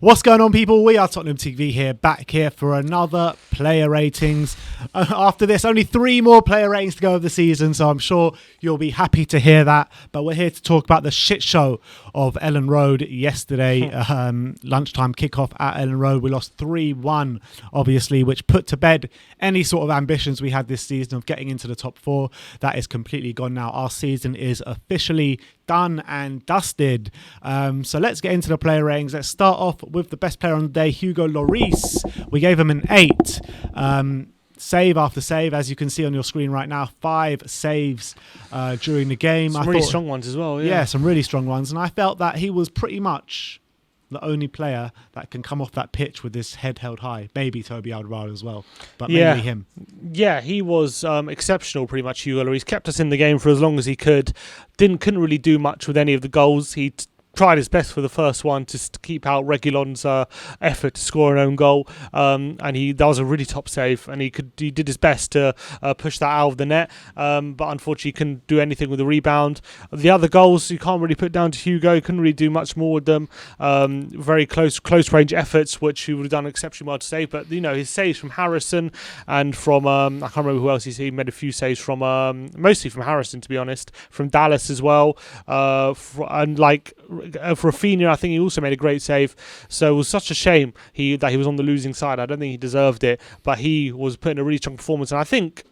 What's going on, people? We are Tottenham TV here, back here for another player ratings. After this, only 3 more player ratings to go of the season, so I'm sure you'll be happy to hear that. But we're here to talk about the shit show of Ellen Road yesterday. Lunchtime kickoff at Ellen Road. We lost 3-1, obviously, which put to bed any sort of ambitions we had this season of getting into the top 4. That is completely gone now. Our season is officially done and dusted. So let's get into the player ratings. Let's start off with the best player on the day, Hugo Lloris. We gave him an 8. Save after save, as you can see on your screen right now. 5 saves during the game. Some really strong ones as well. Yeah, some really strong ones. And I felt that he was pretty much the only player that can come off that pitch with his head held high. Maybe Toby Aldavira as well, but mainly him. Yeah, he was exceptional pretty much, Hugo Lloris. He's kept us in the game for as long as he could. Couldn't really do much with any of the goals. He tried his best for the first one to keep out Regulon's effort to score an own goal, and that was a really top save, and he did his best to push that out of the net, but unfortunately couldn't do anything with the rebound. The other goals you can't really put down to Hugo. He couldn't really do much more with them. Very close range efforts, which he would have done exceptionally well to save, but his saves from Harrison and from I can't remember who else he made a few saves from, mostly from Harrison, to be honest, from Dallas as well, and like for Rafinha, I think he also made a great save. So it was such a shame that he was on the losing side. I don't think he deserved it, but he was putting a really strong performance. And I think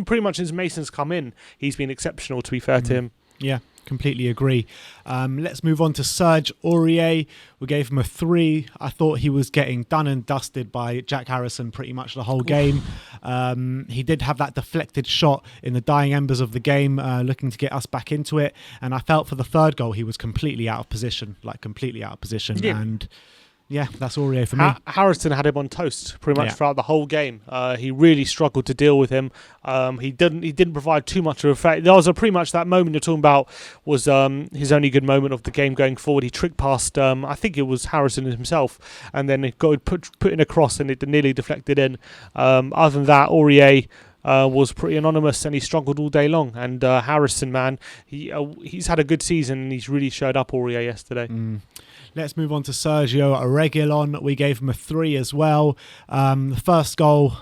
pretty much since Mason's come in, he's been exceptional, to be fair to him. Yeah, completely agree. Let's move on to Serge Aurier. We gave him a 3. I thought he was getting done and dusted by Jack Harrison pretty much the whole game. He did have that deflected shot in the dying embers of the game, looking to get us back into it. And I felt for the third goal, he was completely out of position, Yeah. And yeah, that's Aurier for me. Harrison had him on toast pretty much throughout the whole game. He really struggled to deal with him. He didn't provide too much of a threat. There was pretty much that moment you're talking about was his only good moment of the game going forward. He tricked past, I think it was Harrison himself, and then it got put in a cross and it nearly deflected in. Other than that, Aurier was pretty anonymous and he struggled all day long. And Harrison, man, he's had a good season and he's really showed up, Aurier, yesterday. Let's move on to Sergio Regulon. We gave him a 3 as well. The first goal,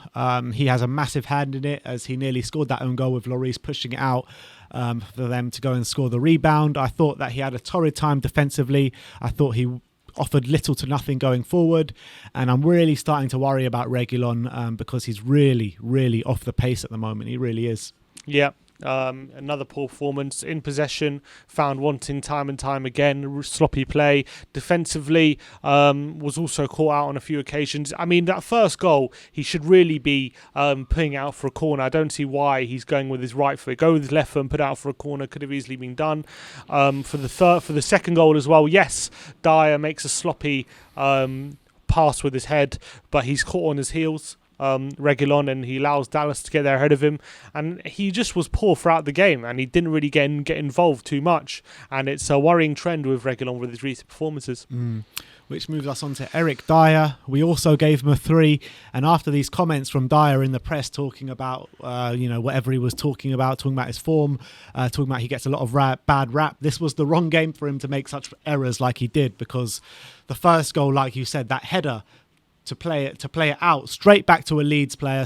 he has a massive hand in it as he nearly scored that own goal with Lloris pushing it out for them to go and score the rebound. I thought that he had a torrid time defensively. I thought he offered little to nothing going forward, and I'm really starting to worry about Regulon because he's really, really off the pace at the moment. He really is. Yeah. Another poor performance in possession, found wanting time and time again, sloppy play defensively, was also caught out on a few occasions. I mean, that first goal he should really be putting out for a corner. I don't see why he's going with his right foot. Go with his left foot and put out for a corner, could have easily been done. For the second goal as well, yes, Dier makes a sloppy pass with his head, but he's caught on his heels, Regulon, and he allows Dallas to get there ahead of him, and he just was poor throughout the game and he didn't really get involved too much, and it's a worrying trend with Regulon with his recent performances. Which moves us on to Eric Dier. We also gave him a 3, and after these comments from Dier in the press talking about whatever he was talking about his form, talking about he gets a lot of bad rap, this was the wrong game for him to make such errors like he did, because the first goal, like you said, that header to play it out straight back to a Leeds player,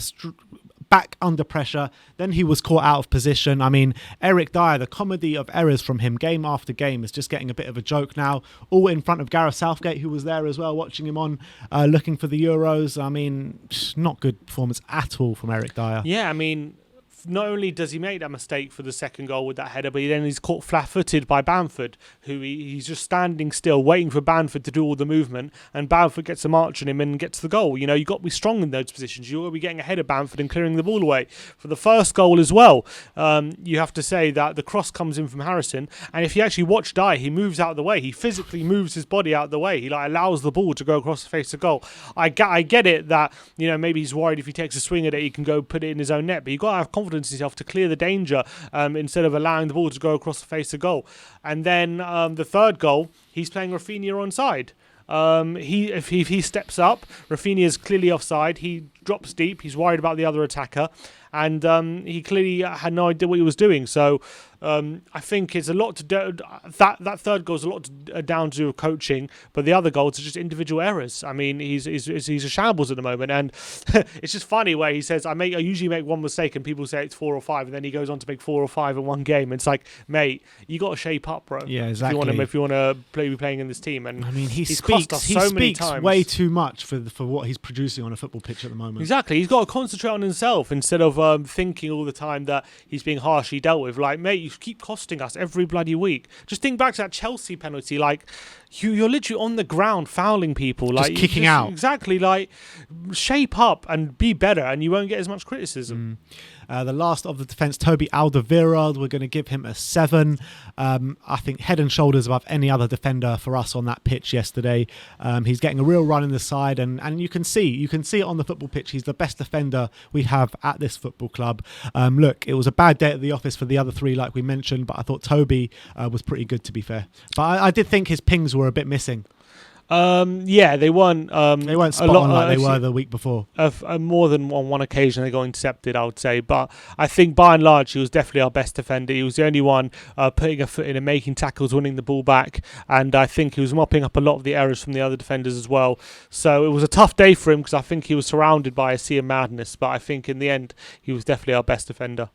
back under pressure. Then he was caught out of position. I mean, Eric Dier, the comedy of errors from him game after game is just getting a bit of a joke now. All in front of Gareth Southgate, who was there as well, watching him on, looking for the Euros. I mean, not good performance at all from Eric Dier. Yeah, I mean, not only does he make that mistake for the second goal with that header, but then he's caught flat-footed by Bamford, who he's just standing still, waiting for Bamford to do all the movement, and Bamford gets a march on him and gets the goal. You've got to be strong in those positions. You've got to be getting ahead of Bamford and clearing the ball away. For the first goal as well, you have to say that the cross comes in from Harrison, and if you actually watch Dier, he moves out of the way. He physically moves his body out of the way. He allows the ball to go across the face of goal. I get it that maybe he's worried if he takes a swing at it, he can go put it in his own net, but you've got to have confidence in yourself to clear the danger instead of allowing the ball to go across the face of goal. And then the third goal, he's playing Rafinha onside. If he steps up, Rafinha is clearly offside. He drops deep. He's worried about the other attacker, and he clearly had no idea what he was doing. So I think it's a lot to do. That third goal is a lot down to coaching, but the other goals are just individual errors. I mean, he's a shambles at the moment, and it's just funny where he says, "I usually make one mistake," and people say it's 4 or 5, and then he goes on to make 4 or 5 in one game. It's like, mate, you got to shape up, bro. Yeah, exactly. If you want to be playing in this team, and I mean, he he's speaks cost us so many times. way too much for what he's producing on a football pitch at the moment. Exactly, he's got to concentrate on himself instead of thinking all the time that he's being harshly dealt with. Like, mate, you keep costing us every bloody week. Just think back to that Chelsea penalty. Like, you're literally on the ground fouling people, like kicking out. Exactly, like shape up and be better, and you won't get as much criticism. The last of the defence, Toby Aldavira, we're going to give him a 7. I think head and shoulders above any other defender for us on that pitch yesterday. He's getting a real run in the side, and you can see it on the football pitch. He's the best defender we have at this football club. Look, it was a bad day at the office for the other 3, like we mentioned, but I thought Toby was pretty good, to be fair. But I did think his pings were a bit missing. Yeah, they weren't. They weren't spot on like they were the week before. More than on one occasion they got intercepted, I would say. But I think by and large he was definitely our best defender. He was the only one putting a foot in and making tackles, winning the ball back. And I think he was mopping up a lot of the errors from the other defenders as well. So it was a tough day for him because I think he was surrounded by a sea of madness. But I think in the end he was definitely our best defender.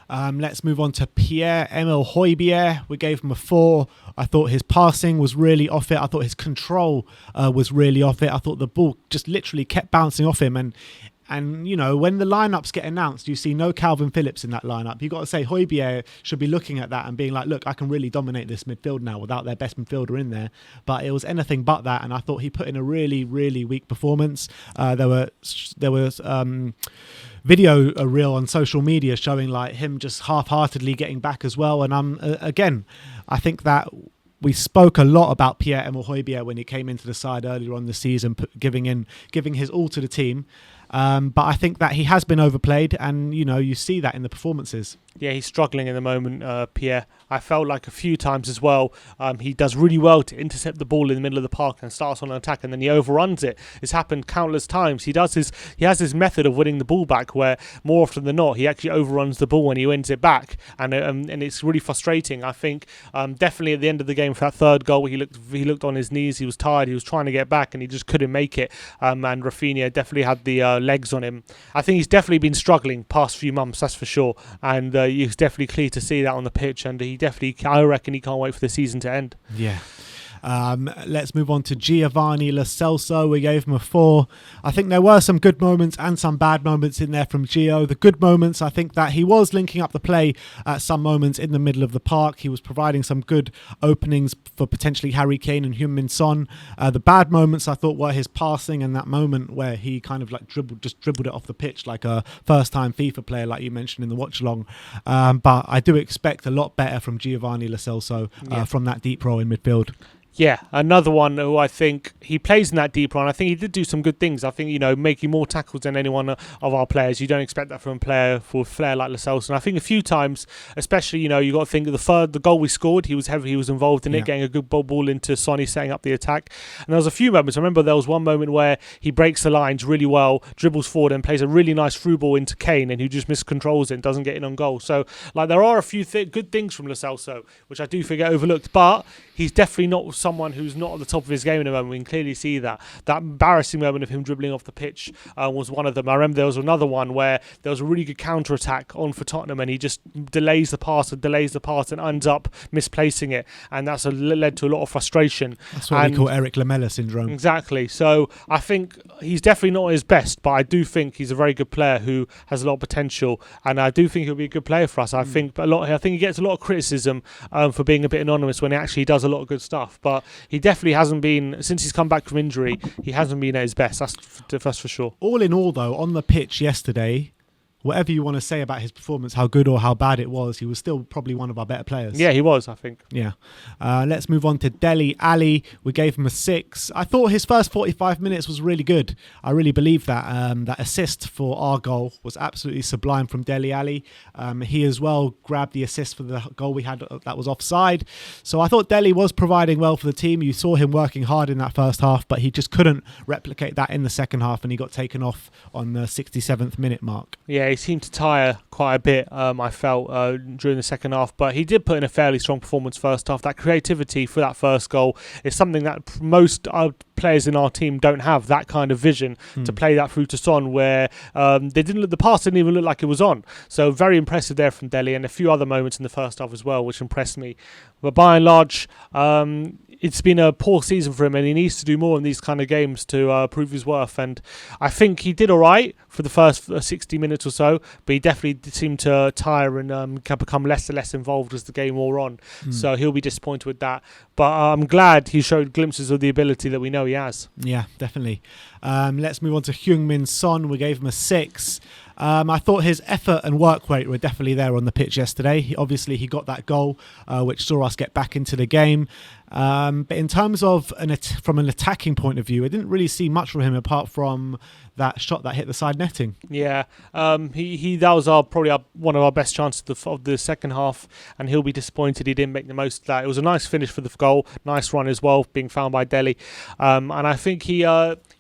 Let's move on to Pierre, Emel, Hoybier. We gave him a 4. I thought his passing was really off it. I thought his control was really off it. I thought the ball just literally kept bouncing off him. And you know, when the lineups get announced, you see no Calvin Phillips in that lineup. You've got to say Hoybier should be looking at that and being like, look, I can really dominate this midfield now without their best midfielder in there. But it was anything but that. And I thought he put in a really, really weak performance. There was video reel on social media showing like him just half-heartedly getting back as well. And again, I think that we spoke a lot about Pierre-Emile Hoybier when he came into the side earlier on the season, giving his all to the team. But I think that he has been overplayed, and you know, you see that in the performances. Yeah, he's struggling in the moment, Pierre. I felt like a few times as well, he does really well to intercept the ball in the middle of the park and starts on an attack, and then he overruns it. It's happened countless times. He has this method of winning the ball back where more often than not he actually overruns the ball when he wins it back, and it's really frustrating. I think definitely at the end of the game for that third goal, he looked on his knees. He was tired. He was trying to get back, and he just couldn't make it. And Rafinha definitely had the legs on him. I think he's definitely been struggling past few months, that's for sure. And it's definitely clear to see that on the pitch, and I reckon he can't wait for the season to end. Yeah. Let's move on to Giovanni Lo Celso. We gave him a 4. I think there were some good moments and some bad moments in there from Gio. The good moments, I think that he was linking up the play at some moments in the middle of the park. He was providing some good openings for potentially Harry Kane and Heung-min Son. The bad moments, I thought, were his passing and that moment where he kind of like dribbled it off the pitch like a first-time FIFA player, like you mentioned in the watch-along. But I do expect a lot better from Giovanni Lo Celso from that deep role in midfield. Yeah, another one who I think he plays in that deep run. I think he did do some good things. I think, you know, making more tackles than any one of our players. You don't expect that from a flair like Lo Celso. And I think a few times, especially, you know, you got to think of the goal we scored. He was heavy. He was involved in it, getting a good ball into Sonny, setting up the attack. And there was a few moments. I remember there was one moment where he breaks the lines really well, dribbles forward, and plays a really nice through ball into Kane, and who just miscontrols it and doesn't get in on goal. So, like, there are a few good things from Lo Celso, which I do think get overlooked. But he's definitely not someone who's not at the top of his game in the moment. We can clearly see that. That embarrassing moment of him dribbling off the pitch was one of them. I remember there was another one where there was a really good counter-attack on for Tottenham, and he just delays the pass and ends up misplacing it, and that's led to a lot of frustration. That's what we call Eric Lamela syndrome. Exactly. So I think he's definitely not his best, but I do think he's a very good player who has a lot of potential, and I do think he'll be a good player for us. I think he gets a lot of criticism for being a bit anonymous when he actually does a lot of good stuff, but he definitely hasn't been, since he's come back from injury, he hasn't been at his best. That's for sure. All in all, though, on the pitch yesterday, whatever you want to say about his performance, how good or how bad it was, he was still probably one of our better players. Yeah, he was, I think. Yeah. Let's move on to Dele Alli. We gave him a 6. I thought his first 45 minutes was really good. I really believe that. That assist for our goal was absolutely sublime from Dele Alli. He as well grabbed the assist for the goal we had that was offside. So I thought Dele was providing well for the team. You saw him working hard in that first half, but he just couldn't replicate that in the second half, and he got taken off on the 67th minute mark. Yeah, he seemed to tire quite a bit, I felt, during the second half. But he did put in a fairly strong performance first half. That creativity for that first goal is something that most players in our team don't have, that kind of vision to play that through to Son, where the pass didn't even look like it was on. So very impressive there from Dele, and a few other moments in the first half as well, which impressed me. But by and large, it's been a poor season for him, and he needs to do more in these kind of games to prove his worth. And I think he did all right for the first 60 minutes or so, but he definitely seemed to tire and become less and less involved as the game wore on. So he'll be disappointed with that. But I'm glad he showed glimpses of the ability that we know he has. Yeah, definitely. Let's move on to Heung-min Son. We gave him a 6. I thought his effort and work rate were definitely there on the pitch yesterday. Obviously, he got that goal, which saw us get back into the game. But in terms of from an attacking point of view, I didn't really see much from him apart from that shot that hit the side netting. Yeah, that was probably one of our best chances of the second half, and he'll be disappointed he didn't make the most of that. It was a nice finish for the goal, nice run as well, being found by Dele, and I think he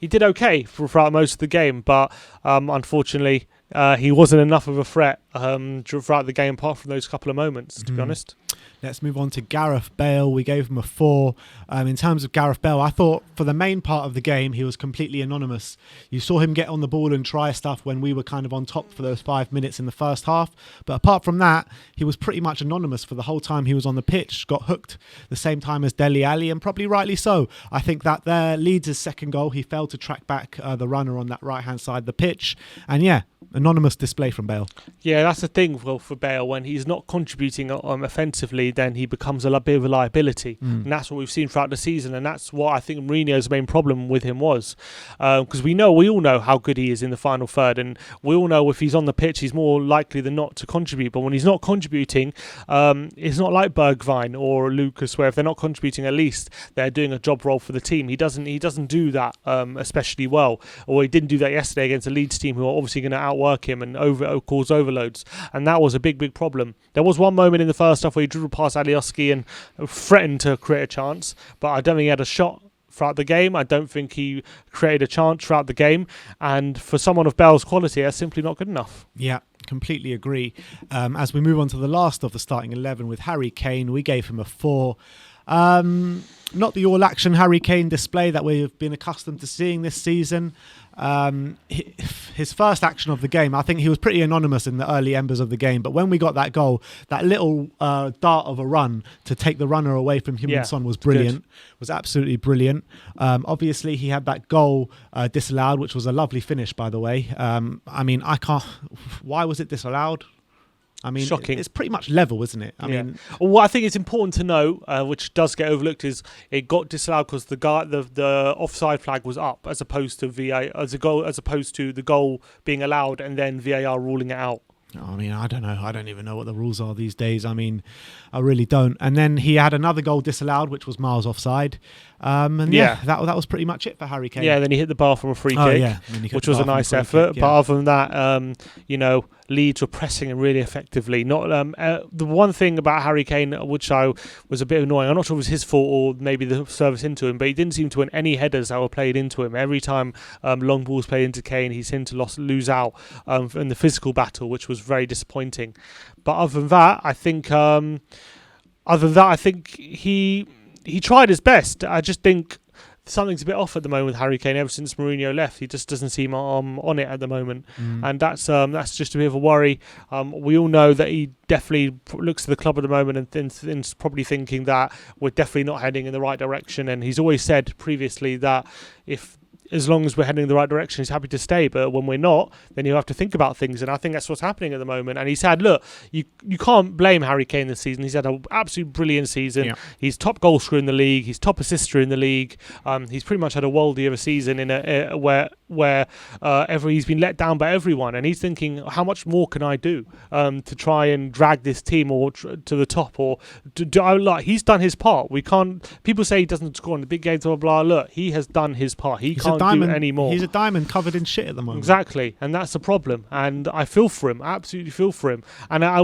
did okay throughout most of the game, but unfortunately he wasn't enough of a threat throughout the game, apart from those couple of moments, to be honest. Let's move on to Gareth Bale. We gave him a 4. In terms of Gareth Bale, I thought for the main part of the game, he was completely anonymous. You saw him get on the ball and try stuff when we were kind of on top for those 5 minutes in the first half. But apart from that, he was pretty much anonymous for the whole time he was on the pitch. Got hooked the same time as Dele Alli, and probably rightly so. I think that there Leeds' second goal, he failed to track back the runner on that right-hand side of the pitch. And yeah, anonymous display from Bale. Yeah, that's the thing for Bale. When he's not contributing offensively, then he becomes a bit of a liability. And that's what we've seen throughout the season, and that's what I think Mourinho's main problem with him was. Because we all know how good he is in the final third, and we all know if he's on the pitch, he's more likely than not to contribute. But when he's not contributing, it's not like Bergwijn or Lucas, where if they're not contributing, at least they're doing a job role for the team. He doesn't do that especially well, or he didn't do that yesterday against a Leeds team who are obviously going to outwork him and cause overloads, and that was a big problem. There was one moment in the first half where he dribbled past Alioski and threatened to create a chance, but I don't think he had a shot throughout the game. I don't think he created a chance throughout the game, and for someone of Bale's quality, that's simply not good enough. Yeah, completely agree. As we move on to the last of the starting 11 with Harry Kane, we gave him a 4. Not the all-action Harry Kane display that we've been accustomed to seeing this season. His first action of the game, I think he was pretty anonymous in the early embers of the game, but when we got that goal, that little dart of a run to take the runner away from Heung-min Son was brilliant. Was absolutely brilliant. Obviously, he had that goal disallowed, which was a lovely finish, by the way. I mean, why was it disallowed? I mean, shocking. It's pretty much level, isn't it? I mean, what I think it's important to know, which does get overlooked, is it got disallowed because the offside flag was up, as opposed to the goal being allowed and then VAR ruling it out. I mean, I don't know. I don't even know what the rules are these days. I mean, I really don't. And then he had another goal disallowed, which was miles offside. That was pretty much it for Harry Kane. Yeah, then he hit the bar from a free kick, which was a nice effort. But other than that, Leeds were pressing him really effectively. Not the one thing about Harry Kane, which I was a bit annoying, I'm not sure if it was his fault or maybe the service into him, but he didn't seem to win any headers that were played into him. Every time long balls played into Kane, he seemed to lose out in the physical battle, which was very disappointing. But other than that, I think he tried his best. I just think something's a bit off at the moment with Harry Kane. Ever since Mourinho left, he just doesn't seem on it at the moment, and that's just a bit of a worry. We all know that he definitely looks to the club at the moment and probably thinking that we're definitely not heading in the right direction. And he's always said previously that as long as we're heading in the right direction, he's happy to stay. But when we're not, then you have to think about things. And I think that's what's happening at the moment. And he said, look, you can't blame Harry Kane this season. He's had an absolutely brilliant season. Yeah. He's top goal scorer in the league. He's top assister in the league. He's pretty much had a worldie of a season in where he's been let down by everyone. And he's thinking, how much more can I do to try and drag this team or to the top? Or he's done his part. We can't. People say he doesn't score in the big games, blah, blah, blah. Look, he has done his part. He can't do it anymore. He's a diamond covered in shit at the moment. Exactly, and that's the problem. And I feel for him. I absolutely feel for him. And I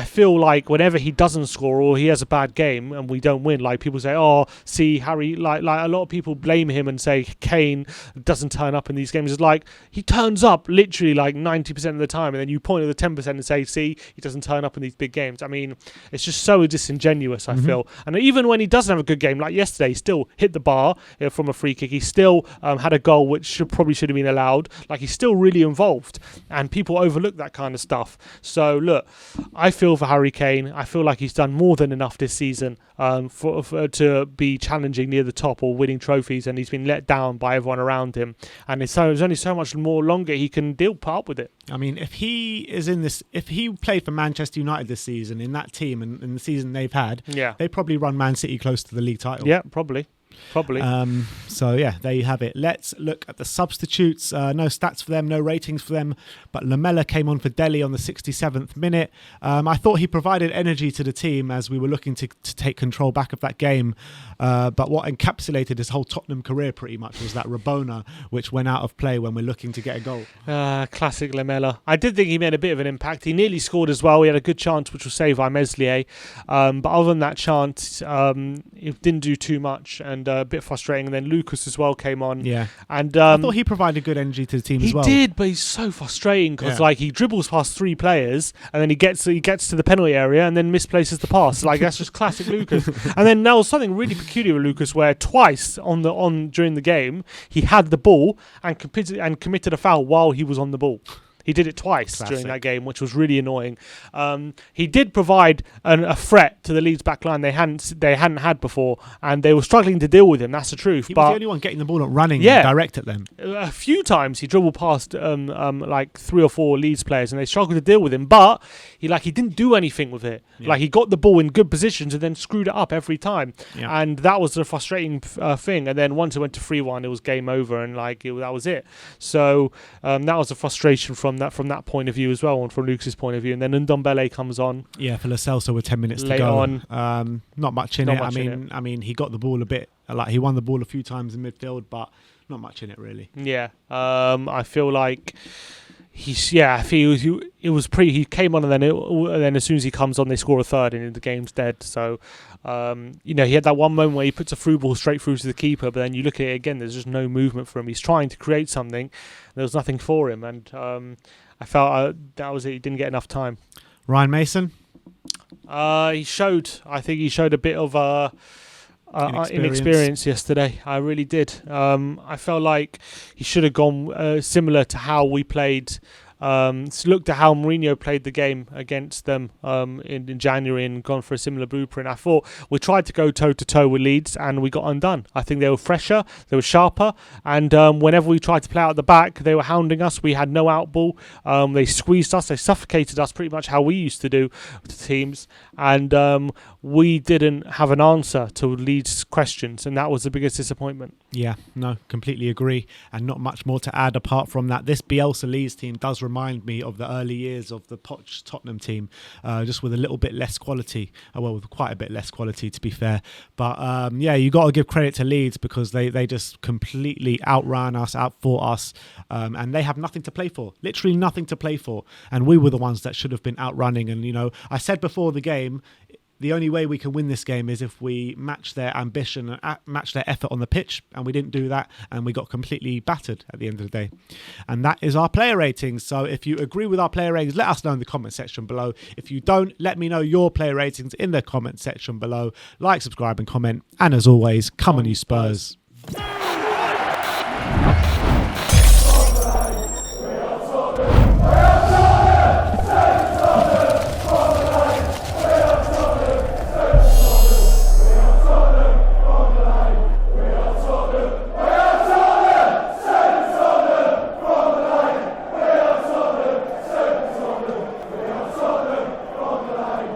feel like whenever he doesn't score or he has a bad game and we don't win, like people say, oh, see, Harry, like a lot of people blame him and say Kane doesn't turn turn up in these games. It's like he turns up literally like 90% of the time, and then you point at the 10% and say, see, he doesn't turn up in these big games. I mean, it's just so disingenuous, I feel. And even when he doesn't have a good game, like yesterday, he still hit the bar from a free kick. He still had a goal which probably should have been allowed. Like, he's still really involved, and people overlook that kind of stuff. So look, I feel for Harry Kane. I feel like he's done more than enough this season to be challenging near the top or winning trophies, and he's been let down by everyone around him. And there's only so much more longer he can put up with it. I mean, if he played for Manchester United this season in that team and in the season they've had, they probably run Man City close to the league title. Yeah, probably. So yeah, there you have it. Let's look at the substitutes. No stats for them, no ratings for them, but Lamela came on for Delhi on the 67th minute. I thought he provided energy to the team as we were looking to take control back of that game, but what encapsulated his whole Tottenham career pretty much was that Rabona, which went out of play when we're looking to get a goal. Classic Lamela. I did think he made a bit of an impact. He nearly scored as well. He had a good chance which was saved by Meslier, but other than that chance, it didn't do too much, and a bit frustrating. And then Lucas as well came on. Yeah, and I thought he provided good energy to the team as well. He did, but he's so frustrating because like he dribbles past three players and then he gets to the penalty area and then misplaces the pass. Like, that's just classic Lucas. And then there was something really peculiar with Lucas where twice during the game he had the ball and committed a foul while he was on the ball. He did it twice during that game, which was really annoying. He did provide a threat to the Leeds back line they hadn't had before, and they were struggling to deal with him. That's the truth. He was the only one getting the ball and running direct at them. A few times he dribbled past like 3 or 4 Leeds players, and they struggled to deal with him. But he didn't do anything with it. Yeah. Like, he got the ball in good positions and then screwed it up every time. Yeah. And that was the frustrating thing. And then once it went to 3-1, it was game over, and that was it. So that was a frustration from that point of view as well, and from Lucas's point of view. And then Ndombele comes on. Yeah, for Lo Celso with 10 minutes to go. On. Not much in it. I mean, he got the ball a bit. He won the ball a few times in midfield, but not much in it really. Yeah, I feel like he came on, and then as soon as he comes on, they score a third, and the game's dead. So, he had that one moment where he puts a through ball straight through to the keeper, but then you look at it again, there's just no movement for him. He's trying to create something, there was nothing for him, and I felt that was it. He didn't get enough time. Ryan Mason? I think he showed a bit of inexperience yesterday. I really did. I felt like he should have gone similar to how we played. Looked at how Mourinho played the game against them in January and gone for a similar blueprint. I thought we tried to go toe-to-toe with Leeds and we got undone. I think they were fresher, they were sharper, and whenever we tried to play out at the back, they were hounding us. We had no out ball. They squeezed us, they suffocated us pretty much how we used to do with the teams, and we didn't have an answer to Leeds' questions, and that was the biggest disappointment. Yeah, no, completely agree, and not much more to add apart from that. This Bielsa Leeds team does remind me of the early years of the Poch Tottenham team, just with a little bit less quality. With quite a bit less quality, to be fair. But you got to give credit to Leeds because they just completely outran us, outfought us, and they have nothing to play for. Literally nothing to play for. And we were the ones that should have been outrunning. And, I said before the game, the only way we can win this game is if we match their ambition and match their effort on the pitch, and we didn't do that, and we got completely battered at the end of the day. And that is our player ratings. So if you agree with our player ratings, let us know in the comment section below. If you don't, let me know your player ratings in the comment section below. Like, subscribe and comment, and as always, come on you Spurs.